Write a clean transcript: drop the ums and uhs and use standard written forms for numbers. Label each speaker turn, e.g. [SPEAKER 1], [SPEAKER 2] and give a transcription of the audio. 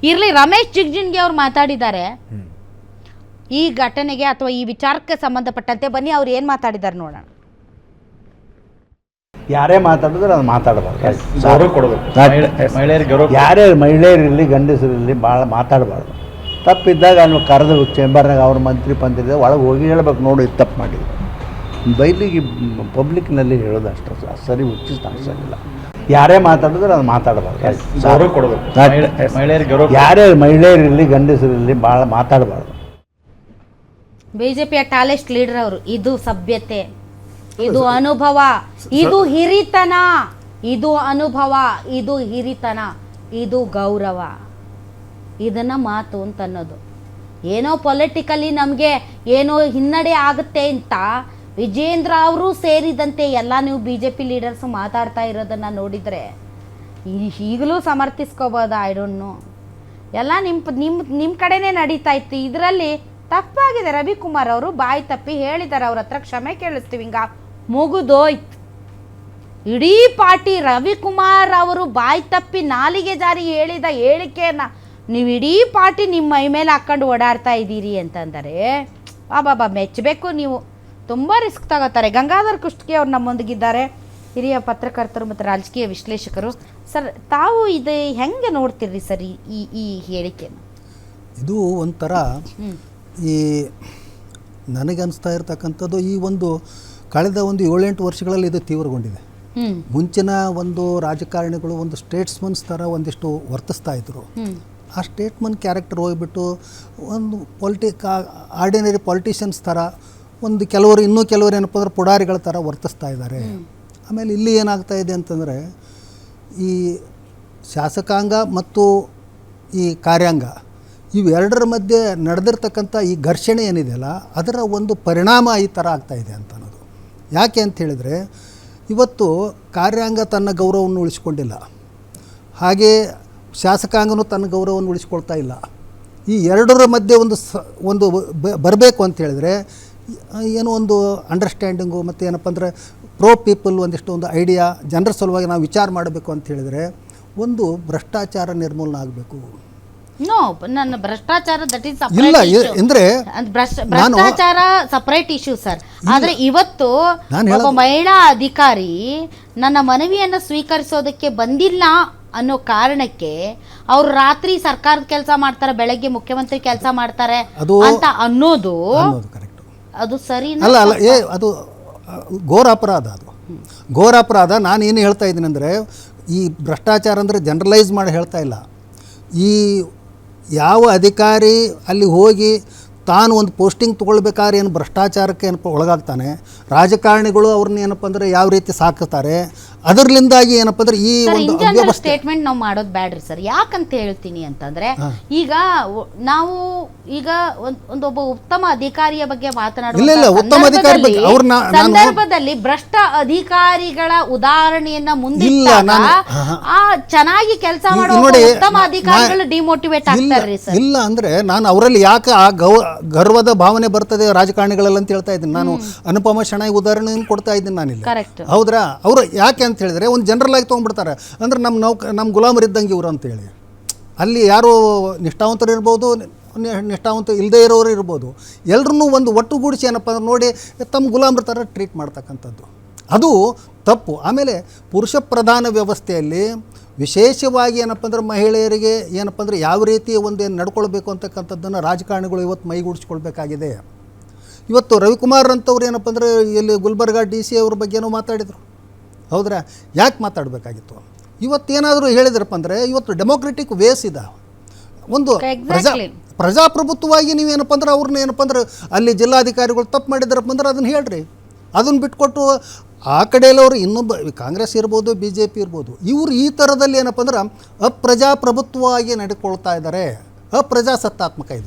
[SPEAKER 1] ಇರಲಿ, ರಮೇಶ್ ಜಿಗಜಿಣಗಿ ಅವ್ರು ಮಾತಾಡಿದ್ದಾರೆ ಈ ಘಟನೆಗೆ ಅಥವಾ ಈ ವಿಚಾರಕ್ಕೆ ಸಂಬಂಧಪಟ್ಟಂತೆ. ಬನ್ನಿ ಅವ್ರು ಏನು ಮಾತಾಡಿದ್ದಾರೆ ನೋಡೋಣ.
[SPEAKER 2] ಯಾರೇ ಮಾತಾಡಿದ್ರೆ ಅದು ಮಾತಾಡಬಾರ್ದು, ಯಾರೇ ಮಹಿಳೆಯರಿರಲಿ ಗಂಡಸರಿರಲಿ ಭಾಳ ಮಾತಾಡಬಾರ್ದು. ತಪ್ಪಿದ್ದಾಗ ಅಲ್ಲಿ ಕರೆದು ಚೇಂಬರ್ನಾಗ ಅವ್ರ ಮಂತ್ರಿ ಪಂತ್ರಿದ ಒಳಗೆ ಹೋಗಿ ಹೇಳ್ಬೇಕು, ನೋಡು ಇದು ತಪ್ಪು ಮಾಡಿದ್ರು. ಬೈಲಿಗೆ ಪಬ್ಲಿಕ್ನಲ್ಲಿ ಹೇಳೋದು ಅಷ್ಟು ಸರಿ ಉಚಿತ ಅನಿಸೋದಿಲ್ಲ. ಯಾರೇ ಮಾತಾಡಿದ್ರೆ ಅದು ಮಾತಾಡಬಾರ್ದು, ಯಾರೇ ಮಹಿಳೆಯರಿರಲಿ ಗಂಡಸರಿರಲಿ ಭಾಳ ಮಾತಾಡಬಾರ್ದು.
[SPEAKER 1] ಬಿಜೆಪಿಯ ಟಾಲೆಸ್ಟ್ ಲೀಡರ್ ಅವರು. ಇದು ಸಭ್ಯತೆ, ಇದು ಅನುಭವ, ಇದು ಹಿರಿತನ, ಇದು ಅನುಭವ, ಇದು ಹಿರಿತನ, ಇದು ಗೌರವ. ಇದನ್ನ ಮಾತು ಅಂತ ಅನ್ನೋದು. ಏನೋ ಪೊಲಿಟಿಕಲಿ ನಮಗೆ ಏನೋ ಹಿನ್ನಡೆ ಆಗುತ್ತೆ ಅಂತ ವಿಜೇಂದ್ರ ಅವರು ಸೇರಿದಂತೆ ಎಲ್ಲ ನೀವು ಬಿ ಜೆ ಪಿ ಲೀಡರ್ಸ್ ಮಾತಾಡ್ತಾ ಇರೋದನ್ನು ನೋಡಿದರೆ ಈಗಲೂ ಸಮರ್ಥಿಸ್ಕೋಬೋದಾ? I don't know. ಎಲ್ಲ ನಿಮ್ಮ ಕಡೆನೇ ನಡೀತಾ ಇತ್ತು. ಇದರಲ್ಲಿ ತಪ್ಪಾಗಿದೆ. ರವಿಕುಮಾರ್ ಅವರು ಬಾಯಿ ತಪ್ಪಿ ಹೇಳಿದ್ದಾರೆ, ಅವ್ರ ಹತ್ರ ಕ್ಷಮೆ ಕೇಳಿಸ್ತೀವಿ, ಹಿಂಗ ಮುಗಿದೋಯ್ತು. ಇಡೀ ಪಾರ್ಟಿ ರವಿಕುಮಾರ್ ಅವರು ಬಾಯಿ ತಪ್ಪಿ ನಾಲಿಗೆ ಜಾರಿ ಹೇಳಿದ ಹೇಳಿಕೆಯನ್ನು ನೀವು ಇಡೀ ಪಾರ್ಟಿ ನಿಮ್ಮ ಮೈ ಮೇಲೆ ಹಾಕ್ಕೊಂಡು ಓಡಾಡ್ತಾ ಇದ್ದೀರಿ ಅಂತಂದರೆ ಬಾಬಾ ಮೆಚ್ಚಬೇಕು. ನೀವು ತುಂಬ ರಿಸ್ಕ್ ತಗೋತಾರೆ. ಗಂಗಾಧರ್ ಕುಷ್ಟಗಿ ಅವ್ರು ನಮ್ಮೊಂದಿಗಿದ್ದಾರೆ, ಹಿರಿಯ ಪತ್ರಕರ್ತರು ಮತ್ತು ರಾಜಕೀಯ ವಿಶ್ಲೇಷಕರು. ಸರ್, ತಾವು ಇದು ಹೆಂಗೆ ನೋಡ್ತೀರಿ ಸರ್ ಈ ಹೇಳಿಕೆನ?
[SPEAKER 3] ಇದು ಒಂಥರ ಈ ನನಗನ್ನಿಸ್ತಾ ಇರ್ತಕ್ಕಂಥದ್ದು ಈ ಒಂದು ಕಳೆದ ಒಂದು 7-8 ವರ್ಷಗಳಲ್ಲಿ ಇದು ತೀವ್ರಗೊಂಡಿದೆ. ಮುಂಚಿನ ಒಂದು ರಾಜಕಾರಣಿಗಳು ಒಂದು ಸ್ಟೇಟ್ಸ್ಮನ್ಸ್ ಥರ ಒಂದಿಷ್ಟು ವರ್ತಿಸ್ತಾ ಇದ್ರು. ಆ ಸ್ಟೇಟ್ಮನ್ ಕ್ಯಾರೆಕ್ಟರ್ ಹೋಗ್ಬಿಟ್ಟು ಒಂದು ಆರ್ಡಿನರಿ ಪಾಲಿಟಿಷಿಯನ್ಸ್ ಥರ ಒಂದು ಕೆಲವರು ಇನ್ನೂ ಕೆಲವರು ಏನಪ್ಪ ಅಂದ್ರೆ ಪುಡಾರಿಗಳ ಥರ ವರ್ತಿಸ್ತಾ ಇದ್ದಾರೆ. ಆಮೇಲೆ ಇಲ್ಲಿ ಏನಾಗ್ತಾ ಇದೆ ಅಂತಂದರೆ ಈ ಶಾಸಕಾಂಗ ಮತ್ತು ಈ ಕಾರ್ಯಾಂಗ ಇವೆರಡರ ಮಧ್ಯೆ ನಡೆದಿರ್ತಕ್ಕಂಥ ಈ ಘರ್ಷಣೆ ಏನಿದೆಯಲ್ಲ ಅದರ ಒಂದು ಪರಿಣಾಮ ಈ ಥರ ಆಗ್ತಾಯಿದೆ ಅಂತ ಅನ್ನೋದು. ಯಾಕೆ ಅಂತ ಹೇಳಿದರೆ ಇವತ್ತು ಕಾರ್ಯಾಂಗ ತನ್ನ ಗೌರವವನ್ನು ಉಳಿಸ್ಕೊಂಡಿಲ್ಲ, ಹಾಗೆ ಶಾಸಕಾಂಗನೂ ತನ್ನ ಗೌರವವನ್ನು ಉಳಿಸ್ಕೊಳ್ತಾ ಇಲ್ಲ. ಈ ಎರಡರ ಮಧ್ಯೆ ಒಂದು ಬರಬೇಕು ಅಂತ ಹೇಳಿದರೆ ಏನೋ ಒಂದು ಅಂಡರ್ಸ್ಟ್ಯಾಂಡಿಂಗು ಮತ್ತು ಏನಪ್ಪ ಅಂದರೆ ಪೀಪಲ್ ಒಂದಿಷ್ಟು ಒಂದು ಐಡಿಯಾ ಜನರ ಸಲುವಾಗಿ ನಾವು ವಿಚಾರ ಮಾಡಬೇಕು ಅಂತ ಹೇಳಿದರೆ ಒಂದು ಭ್ರಷ್ಟಾಚಾರ ನಿರ್ಮೂಲನೆ ಆಗಬೇಕು.
[SPEAKER 1] ನನ್ನ ಭ್ರಷ್ಟಾಚಾರ ದಟ್ ಈಸ್
[SPEAKER 3] ಇಲ್ಲ ಅಂದರೆ
[SPEAKER 1] ಭ್ರಷ್ಟಾಚಾರ ಸಪರೇಟ್ ಇಶ್ಯೂ ಸರ್. ಆದರೆ ಇವತ್ತು ಒಬ್ಬ ಮಹಿಳಾ ಅಧಿಕಾರಿ ನನ್ನ ಮನವಿಯನ್ನು ಸ್ವೀಕರಿಸೋದಕ್ಕೆ ಬಂದಿಲ್ಲ ಅನ್ನೋ ಕಾರಣಕ್ಕೆ ಅವರು ರಾತ್ರಿ ಸರ್ಕಾರದ ಕೆಲಸ ಮಾಡ್ತಾರೆ, ಬೆಳಗ್ಗೆ ಮುಖ್ಯಮಂತ್ರಿ ಕೆಲಸ ಮಾಡ್ತಾರೆ ಅಂತ ಅನ್ನೋದು ಅದು ಸರಿ
[SPEAKER 3] ಅಲ್ಲ. ಅದು ಘೋರ ಅಪರಾಧ. ಅದು ಘೋರ ಅಪರಾಧ. ನಾನು ಏನು ಹೇಳ್ತಾ ಇದ್ದೀನಿ ಅಂದರೆ ಈ ಭ್ರಷ್ಟಾಚಾರ ಅಂದರೆ ಜನರಲೈಸ್ ಮಾಡಿ ಹೇಳ್ತಾ ಇಲ್ಲ. ಈ ಯಾವ ಅಧಿಕಾರಿ ಅಲ್ಲಿ ಹೋಗಿ ತಾನು ಒಂದು ಪೋಸ್ಟಿಂಗ್ ತೊಗೊಳ್ಬೇಕಾದ್ರೆ ಏನು ಭ್ರಷ್ಟಾಚಾರಕ್ಕೆ ಏನಪ್ಪ ಒಳಗಾಗ್ತಾನೆ, ರಾಜಕಾರಣಿಗಳು ಅವ್ರನ್ನ ಏನಪ್ಪ ಅಂದರೆ ಯಾವ ರೀತಿ ಸಾಕ್ತಾರೆ, ಅದರ್ಲಿಂದಾಗಿ ಏನಪ್ಪ ಅಂದ್ರೆ ಈ ಒಂದು
[SPEAKER 1] ಸ್ಟೇಟ್ಮೆಂಟ್ ನಾವು ಮಾಡೋದು ಬ್ಯಾಡ್ರಿ ಸರ್. ಯಾಕಂತ ಹೇಳ್ತೀನಿ ಅಂತಂದ್ರೆ ಈಗ ನಾವು ಒಬ್ಬ ಉತ್ತಮ ಅಧಿಕಾರಿಯ ಬಗ್ಗೆ ಮಾತನಾಡುವ ಸಂದರ್ಭದಲ್ಲಿ ಭ್ರಷ್ಟ ಅಧಿಕಾರಿಗಳ ಉದಾಹರಣೆಯನ್ನ ಮುಂದೆ ಚೆನ್ನಾಗಿ ಕೆಲಸ ಮಾಡುವ ಉತ್ತಮ ಅಧಿಕಾರಿಗಳು ಡಿಮೋಟಿವೇಟ್ ಆಗ್ತಾರೆ ಸರ್.
[SPEAKER 3] ಇಲ್ಲ ಅಂದ್ರೆ ನಾನು ಅವರಲ್ಲಿ ಯಾಕೆ ಆ ಗರ್ವದ ಭಾವನೆ ಬರ್ತದೆ ರಾಜಕಾರಣಿಗಳಲ್ಲಿ ಅಂತ ಹೇಳ್ತಾ ಇದ್ದೀನಿ. ನಾನು ಅನುಪಮ ಶೆಣೈ ಉದಾಹರಣೆಯನ್ನು ಕೊಡ್ತಾ ಇದ್ದೀನಿ ನಾನಿಲ್ಲಿ. ಹೌದ್ರಾ? ಅವರು ಯಾಕೆ ಅಂತ ಹೇಳಿದ್ರೆ ಒಂದು ಜನರಲ್ ಆಗಿ ತೊಗೊಂಡ್ಬಿಡ್ತಾರೆ ಅಂದ್ರೆ ನಮ್ಮ ಗುಲಾಮರಿದ್ದಂಗೆ ಇವರು ಅಂತೇಳಿ. ಅಲ್ಲಿ ಯಾರು ನಿಷ್ಠಾವಂತರು ಇರ್ಬೋದು, ನಿಷ್ಠಾವಂತ ಇಲ್ಲದೇ ಇರೋರು ಇರ್ಬೋದು, ಎಲ್ಲರನ್ನೂ ಒಂದು ಒಟ್ಟುಗೂಡಿಸಿ ಏನಪ್ಪ ಅಂದ್ರೆ ನೋಡಿ ತಮ್ಮ ಗುಲಾಮರ ಥರ ಟ್ರೀಟ್ ಮಾಡ್ತಕ್ಕಂಥದ್ದು ಅದು ತಪ್ಪು. ಆಮೇಲೆ ಪುರುಷ ಪ್ರಧಾನ ವ್ಯವಸ್ಥೆಯಲ್ಲಿ ವಿಶೇಷವಾಗಿ ಏನಪ್ಪ ಅಂದ್ರೆ ಮಹಿಳೆಯರಿಗೆ ಏನಪ್ಪ ಅಂದರೆ ಯಾವ ರೀತಿ ಒಂದು ನಡ್ಕೊಳ್ಬೇಕು ಅಂತಕ್ಕಂಥದ್ದನ್ನು ರಾಜಕಾರಣಿಗಳು ಇವತ್ತು ಮೈಗೂಡಿಸ್ಕೊಳ್ಬೇಕಾಗಿದೆ. ಇವತ್ತು ರವಿಕುಮಾರ್ ಅಂತವ್ರು ಏನಪ್ಪ ಅಂದರೆ ಇಲ್ಲಿ ಗುಲ್ಬರ್ಗ DC ಅವ್ರ ಬಗ್ಗೆನೂ ಮಾತಾಡಿದರು. ಹೌದ್ರಾ? ಯಾಕೆ ಮಾತಾಡಬೇಕಾಗಿತ್ತು? ಇವತ್ತೇನಾದರೂ ಹೇಳಿದ್ರಪ್ಪ ಅಂದರೆ ಇವತ್ತು ಡೆಮೋಕ್ರೆಟಿಕ್ ವೇಸ್ ಇದೆ. ಒಂದು ಪ್ರಜಾಪ್ರಭುತ್ವವಾಗಿ ನೀವೇನಪ್ಪ ಅಂದ್ರೆ ಅವ್ರನ್ನ ಏನಪ್ಪ ಅಂದ್ರೆ ಅಲ್ಲಿ ಜಿಲ್ಲಾಧಿಕಾರಿಗಳು ತಪ್ಪು ಮಾಡಿದ್ರಪ್ಪ ಅಂದ್ರೆ ಅದನ್ನು ಹೇಳ್ರಿ. ಅದನ್ನು ಬಿಟ್ಕೊಟ್ಟು ಆ ಕಡೆಯಲ್ಲವರು ಇನ್ನೊಬ್ಬ ಕಾಂಗ್ರೆಸ್ ಇರ್ಬೋದು, BJP ಇರ್ಬೋದು, ಇವರು ಈ ಥರದಲ್ಲಿ ಏನಪ್ಪ ಅಂದ್ರೆ ಅಪ್ರಜಾಪ್ರಭುತ್ವವಾಗಿ ನಡ್ಕೊಳ್ತಾ ಇದ್ದಾರೆ. ಅಪ್ರಜಾಸತ್ತಾತ್ಮಕ ಇದು.